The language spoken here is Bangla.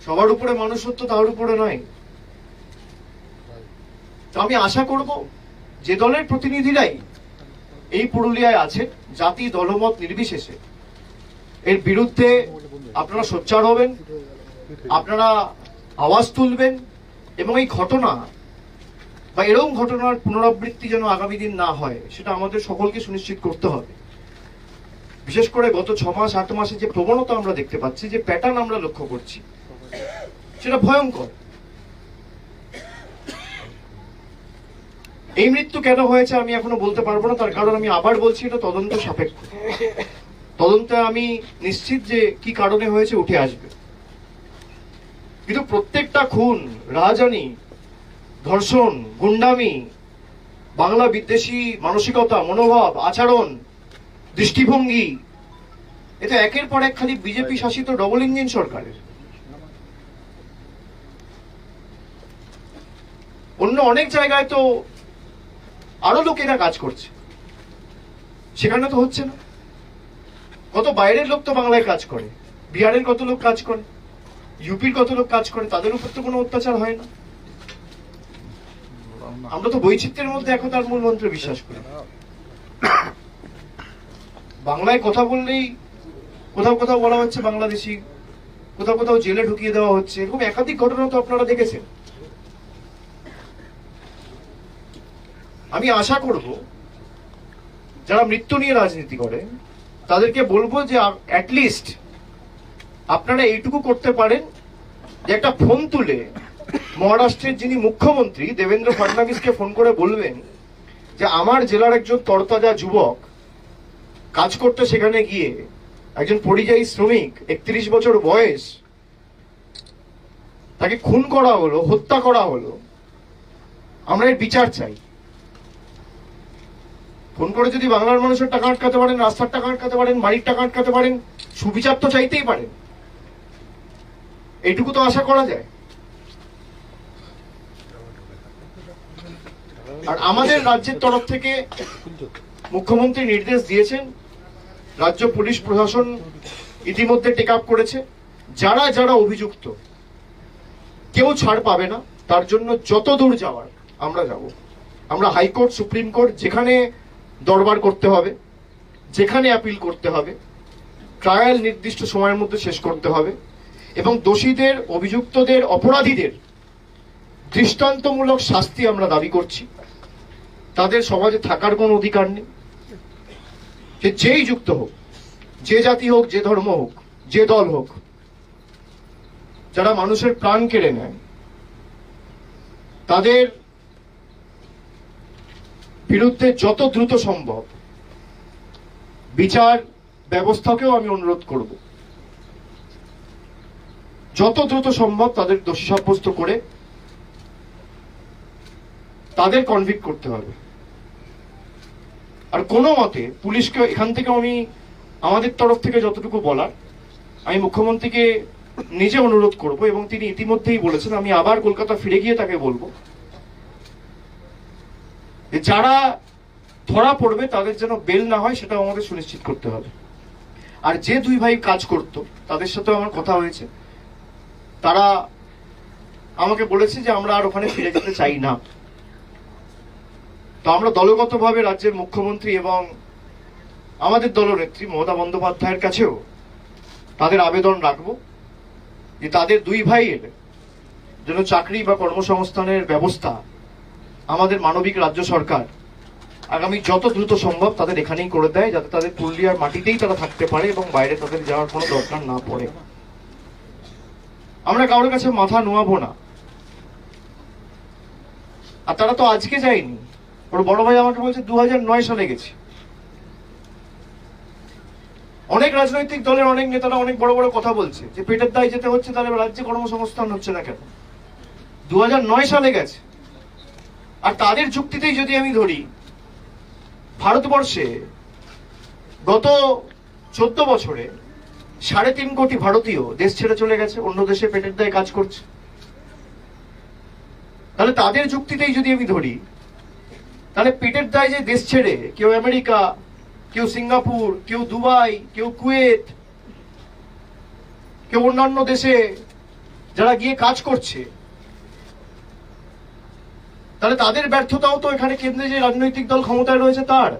সবার উপরে মানুষত্ব তার উপরে নয়। তো আমি আশা করব যে দলের প্রতিনিধিরাই এই পুরুলিয়ায় আছে, জাতি দলমত নির্বিশেষে এর বিরুদ্ধে আপনারা সোচ্চার হবেন, আপনারা আওয়াজ তুলবেন, এবং এই ঘটনা বা এরকম ঘটনার পুনরাবৃত্তি যেন আগামী দিন না হয় সেটা আমাদের সকলকে সুনিশ্চিত করতে হবে। বিশেষ করে গত 6 মাস 8 মাসে যে প্রবণতা আমরা দেখতে পাচ্ছি, যে প্যাটার্ন আমরা লক্ষ্য করছি, সেটা ভয়ঙ্কর। এই মৃত্যু কেন হয়েছে আমি এখনো বলতে পারবো না, তার কারণ আমি আবার বলছি এটা তদন্ত সাপেক্ষ। তদন্তে আমি নিশ্চিত যে কি কারণে হয়েছে উঠে আসবে। কিন্তু প্রত্যেকটা খুন, রাহাজানি, ধর্ষণ, গুন্ডামি, বাংলা বিদ্বেষী মানসিকতা, মনোভাব, আচরণ, দৃষ্টিভঙ্গি, এটা একের পর এক খালি বিজেপি শাসিত ডবল ইঞ্জিন সরকারের। অন্য অনেক জায়গায় তো আরো লোকেরা কাজ করছে, সেখানে তো হচ্ছে না। কত বাইরের লোক তো বাংলায় কাজ করে, বিহারের কত লোক কাজ করে, ইউপির কত লোক কাজ করে, তাদের উপর তো কোনো অত্যাচার হয় না। আমরা তো বৈচিত্র্যের মধ্যে একতার মূল মন্ত্রে বিশ্বাস করি। বাংলায় কথা বললেই কোথাও কোথাও বলা হচ্ছে বাংলাদেশি, কোথাও কোথাও জেলে ঢুকিয়ে দেওয়া হচ্ছে, এরকম একাধিক ঘটনা তো আপনারা দেখেছেন। আমি আশা করব যারা মৃত্যু নিয়ে রাজনীতি করে তাদেরকে বলবো যে অ্যাটলিস্ট আপনারা এইটুকু করতে পারেন যে একটা ফোন তুলে মহারাষ্ট্রের যিনি মুখ্যমন্ত্রী দেবেন্দ্র ফডনবিসকে ফোন করে বলবেন যে আমার জেলার একজন তরতাজা যুবক কাজ করতে সেখানে গিয়ে একজন পরিযায়ী শ্রমিক, 31 বছর বয়স, তাকে খুন করা হলো, হত্যা করা হলো, আমরা এর বিচার চাই। ফোন করে যদি বাংলার মানুষের টাকা আটকাতে পারেন, রাস্তার টাকা আটকাতে পারেন, বাড়ির টাকা আটকাতে পারেন, সুবিচার তো চাইতেই পারেন। এইটুকু তো আশা করা যায়। আর আমাদের রাজ্যের তরফ থেকে মুখ্যমন্ত্রী নির্দেশ দিয়েছেন, রাজ্য পুলিশ প্রশাসন ইতিমধ্যে টেক আপ করেছে, যারা যারা অভিযুক্ত কেউ ছাড় পাবে না, তার জন্য যত দূর যাওয়ার আমরা যাব। আমরা হাইকোর্ট, সুপ্রিম কোর্ট, যেখানে দরবার করতে হবে, যেখানে অ্যাপিল করতে হবে, ট্রায়াল নির্দিষ্ট সময়ের মধ্যে শেষ করতে হবে, এবং দোষীদের, অভিযুক্তদের, অপরাধীদের দৃষ্টান্তমূলক শাস্তি আমরা দাবি করছি। তাদের সমাজে থাকার কোনো অধিকার নেই। সে যেই যুক্ত হোক, যে জাতি হোক, যে ধর্ম হোক, যে দল হোক, যারা মানুষের প্রাণ কেড়ে নেয় তাদের বিরুদ্ধে যত দ্রুত সম্ভব বিচার ব্যবস্থাকেও আমি অনুরোধ করব, যত দ্রুত সম্ভব তাদের দোষী সাব্যস্ত করে তাদের কনভিক্ট করতে হবে। আর কোনো মতে পুলিশকে এখান থেকে আমি আমাদের তরফ থেকে যতটুকু বলার আমি মুখ্যমন্ত্রীকে নিজে অনুরোধ করব, এবং তিনি ইতিমধ্যেই বলেছেন, আমি আবার কলকাতা ফিরে গিয়ে তাকে বলবো যে যারা ধরা পড়বে তাদের যেন বেল না হয়, সেটাও আমাদের সুনিশ্চিত করতে হবে। আর যে দুই ভাই কাজ করত তাদের সাথে আমার কথা হয়েছে, তারা আমাকে বলেছে যে আমরা আর ওখানে ফিরে যেতে চাই না। তো আমরা দলগতভাবে রাজ্যের মুখ্যমন্ত্রী এবং আমাদের দলনেত্রী মমতা বন্দ্যোপাধ্যায়ের কাছেও তাদের আবেদন রাখবো যে তাদের দুই ভাইয়ের যেন চাকরি বা কর্মসংস্থানের ব্যবস্থা আমাদের মানবিক রাজ্য সরকার আগামী যত দ্রুত সম্ভব তাদের এখানেই করে দেয়, যাতে তাদের পুরুলিয়ার মাটিতেই তারা থাকতে পারে এবং বাইরে তাদের যাওয়ার কোনো দরকার না পড়ে। আমরা কারোর কাছে মাথা নোয়াবো না। আর তারা তো আজকে যায়নি, ওর বড় ভাই আমাকে বলছে 2009 সালে গেছে। অনেক রাজনৈতিক দলের অনেক নেতারা অনেক বড় বড় কথা বলছে যে পেটের দায় যেতে হচ্ছে, তাহলে রাজ্যে কর্মসংস্থান হচ্ছে না কেন? 2009 সালে গেছে। আর তাদের যুক্তিতেই যদি আমি ধরি, ভারতবর্ষে গত 14 বছরে 3.5 কোটি ভারতীয় দেশ ছেড়ে চলে গেছে, অন্য দেশে পেটের দায়ে কাজ করছে। তাহলে তাদের যুক্তিতেই যদি আমি ধরি, তাহলে পেটের দায়ে যে দেশ ছেড়ে কেউ আমেরিকা, কেউ সিঙ্গাপুর, কেউ দুবাই, কেউ কুয়েত, কেউ অন্যান্য দেশে যারা গিয়ে কাজ করছে, তাহলে তাদের ব্যর্থতাও তো এখানে কেন্দ্রে যে রাজনৈতিক দল ক্ষমতায় রয়েছে তার।